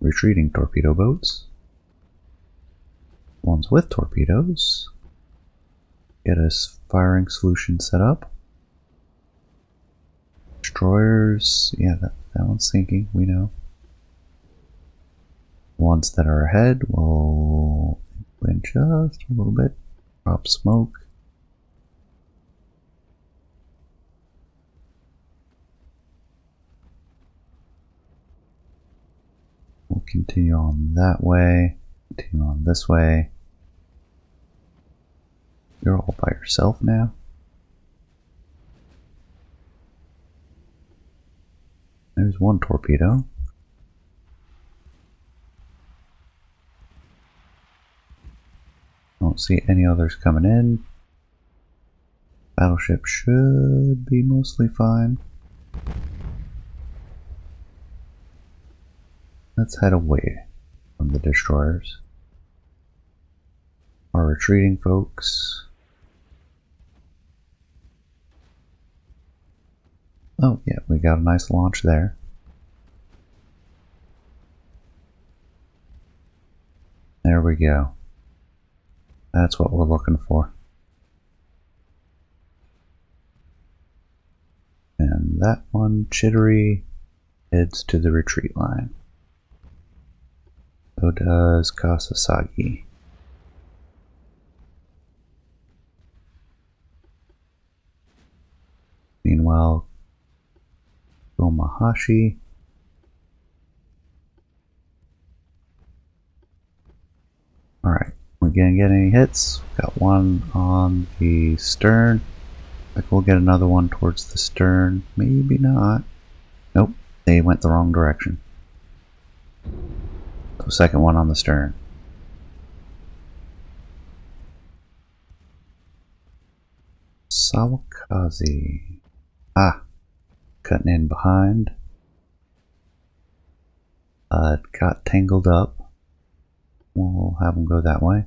retreating torpedo boats. Ones with torpedoes. Get a firing solution set up. Destroyers, yeah, that one's sinking, we know. Ones that are ahead will win just a little bit. Drop smoke. We'll continue on that way. Continue on this way. You're all by yourself now. There's one torpedo. Don't see any others coming in. Battleship should be mostly fine. Let's head away from the destroyers. Our retreating folks. Oh yeah, we got a nice launch there. There we go. That's what we're looking for. And that one, Chittery, heads to the retreat line. So does Kasasagi. Meanwhile, Gomahashi alright, we gonna get any hits? Got one on the stern. Like we'll get another one towards the stern. Maybe not. Nope, they went the wrong direction. So second one on the stern. Sawakaze. Ah, cutting in behind. It got tangled up. We'll have them go that way.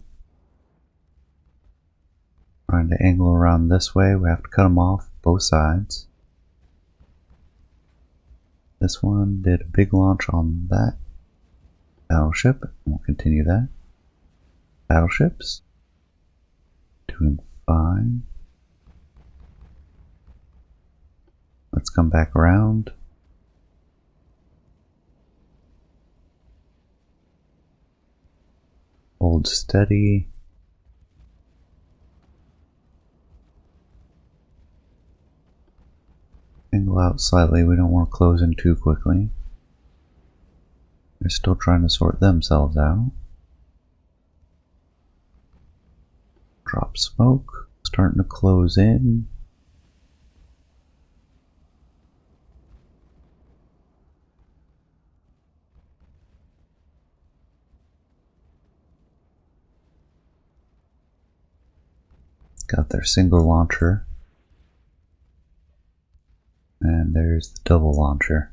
Trying to angle around this way. We have to cut them off both sides. This one did a big launch on that battleship. We'll continue that. Battleships. Doing fine. Let's come back around. Hold steady. Angle out slightly. We don't want to close in too quickly. They're still trying to sort themselves out. Drop smoke. Starting to close in. Got their single launcher. And there's the double launcher.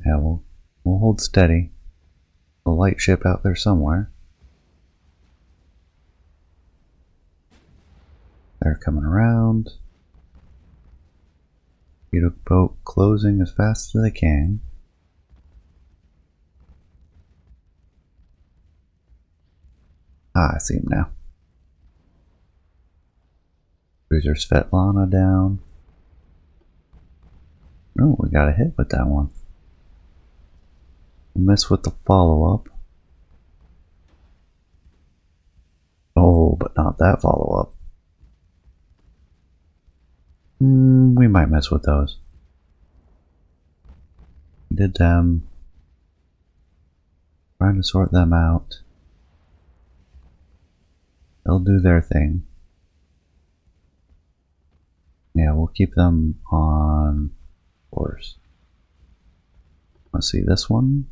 Yeah, we'll hold steady. A light ship out there somewhere. They're coming around. Torpedo boat closing as fast as they can. Ah, I see him now. Cruiser Svetlana down. Oh, we got a hit with that one. Miss with the follow-up. Oh, but not that follow-up. We might mess with those. Did them. Trying to sort them out. They'll do their thing. Yeah, we'll keep them on course. Let's see this one.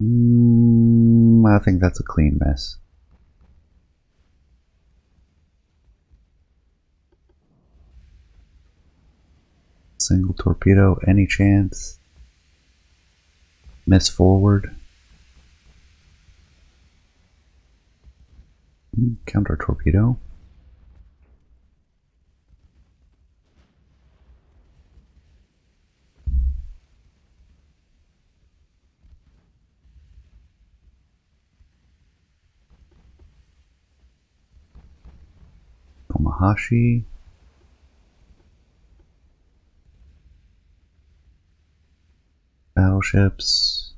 I think that's a clean miss. Single torpedo, any chance? Miss forward. Counter torpedo. Omahashi. Battleships.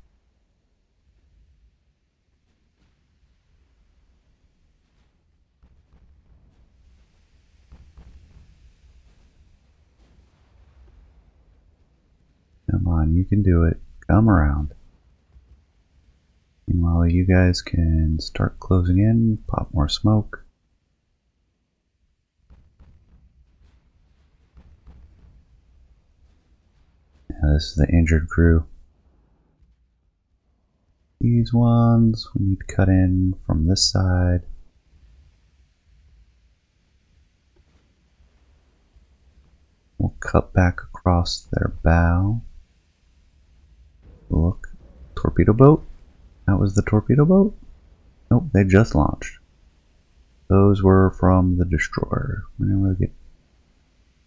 Come on, you can do it. Come around. Meanwhile, you guys can start closing in, pop more smoke. Yeah, this is the injured crew. These ones we need to cut in from this side. We'll cut back across their bow. Look, torpedo boat. That was the torpedo boat? Nope, they just launched. Those were from the destroyer. We didn't really get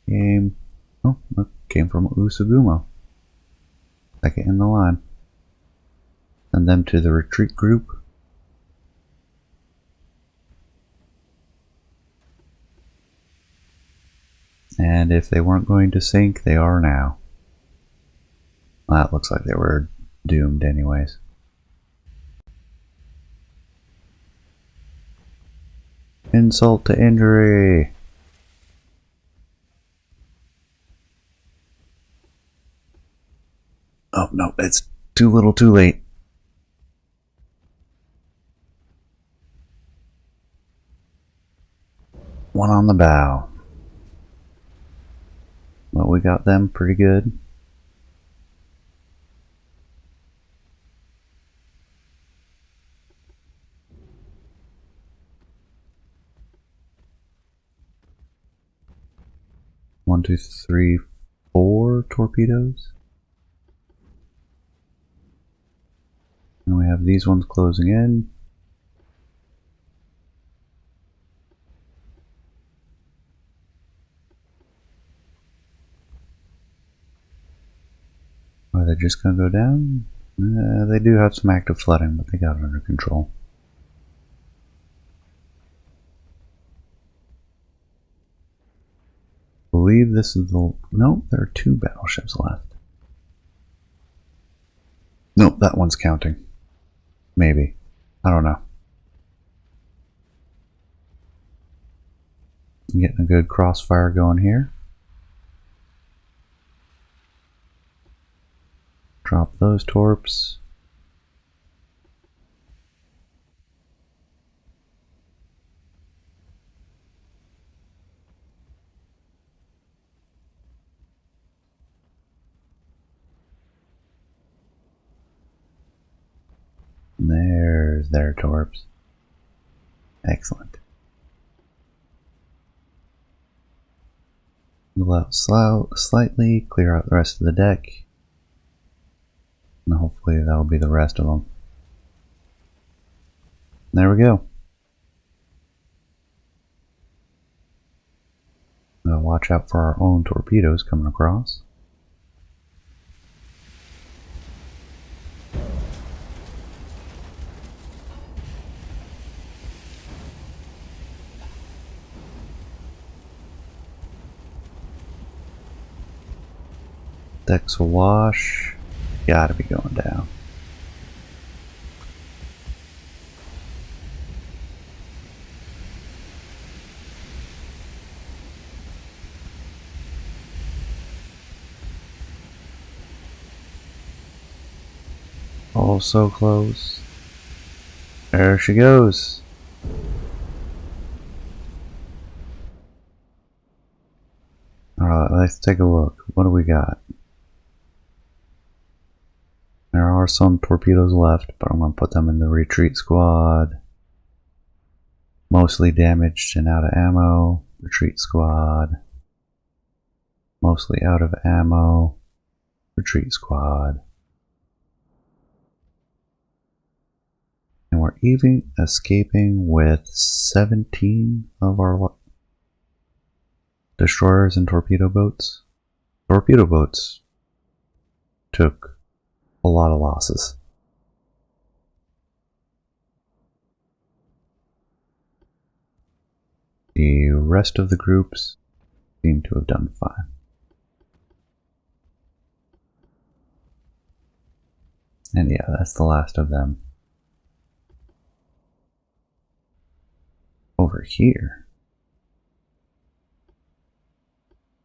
game. Oh, it came from Usaguma. Second in the line. Send them to the retreat group. And if they weren't going to sink, they are now. Well, that looks like they were doomed anyways. Insult to injury. Oh no, it's too little too late. One on the bow. Well, we got them pretty good. One, two, three, 4 torpedoes. And we have these ones closing in. Are they just going to go down? They do have some active flooding, but they got it under control. I believe this is the... Nope, there are 2 battleships left. Nope, that one's counting. Maybe. I don't know. I'm getting a good crossfire going here. Drop those torps. There's their torps. Excellent. Go out slightly, clear out the rest of the deck. And hopefully that'll be the rest of them. There we go. Now watch out for our own torpedoes coming across. Deck's awash. Gotta be going down. Oh, so close. There she goes. Alright, let's take a look. What do we got? There are some torpedoes left, but I'm going to put them in the retreat squad. Mostly damaged and out of ammo. Retreat squad. Mostly out of ammo. Retreat squad. And we're even escaping with 17 of our destroyers and torpedo boats. Torpedo boats took a lot of losses. The rest of the groups seem to have done fine. And yeah, that's the last of them. Over here,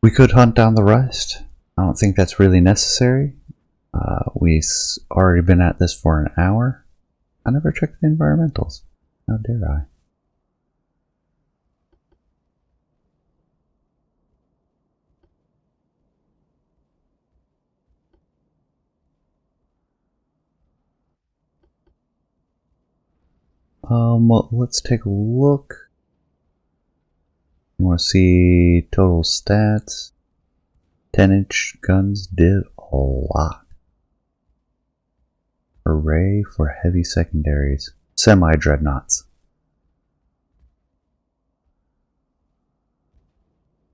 we could hunt down the rest. I don't think that's really necessary. We've already been at this for an hour. I never checked the environmentals. How dare I? Well, let's take a look. I want to see total stats. 10-inch guns did a lot. Hooray for heavy secondaries. Semi-dreadnoughts.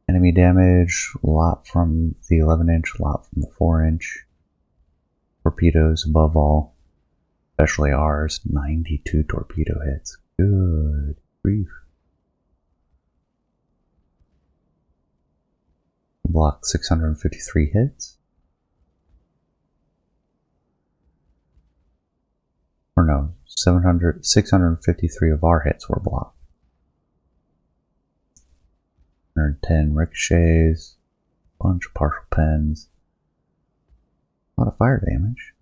Enemy damage, a lot from the 11-inch, a lot from the 4-inch. Torpedoes above all. Especially ours, 92 torpedo hits. Good grief. Block 653 hits. Or no, 653 of our hits were blocked. 110 ricochets, bunch of partial pens, a lot of fire damage.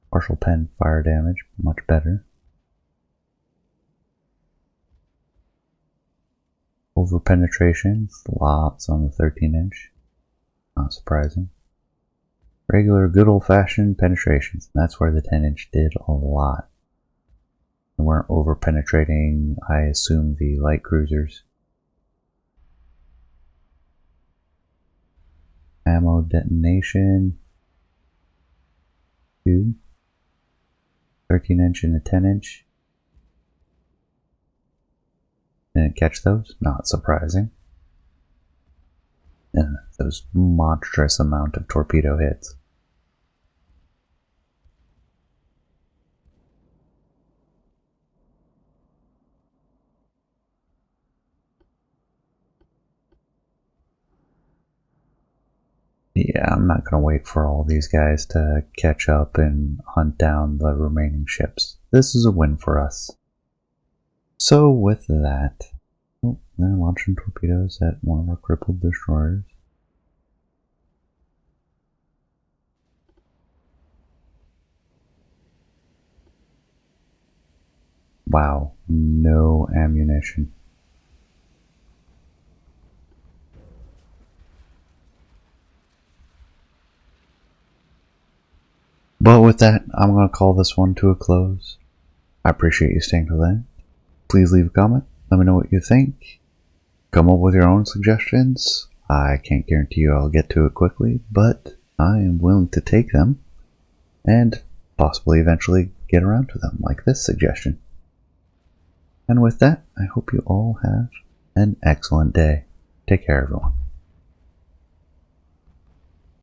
Partial pen fire damage, much better. Over penetration, lots on the 13-inch. Not surprising. Regular good old-fashioned penetrations. That's where the 10-inch did a lot. They weren't over penetrating, I assume, the light cruisers. Ammo detonation. 2. 13-inch and a 10-inch. Didn't catch those? Not surprising. And those monstrous amount of torpedo hits. Yeah, I'm not going to wait for all these guys to catch up and hunt down the remaining ships. This is a win for us. So with that, oh, they're launching torpedoes at one of our crippled destroyers. Wow, no ammunition. But with that, I'm going to call this one to a close. I appreciate you staying till then. Please leave a comment. Let me know what you think. Come up with your own suggestions. I can't guarantee you I'll get to it quickly, but I am willing to take them and possibly eventually get around to them, like this suggestion. And with that, I hope you all have an excellent day. Take care, everyone.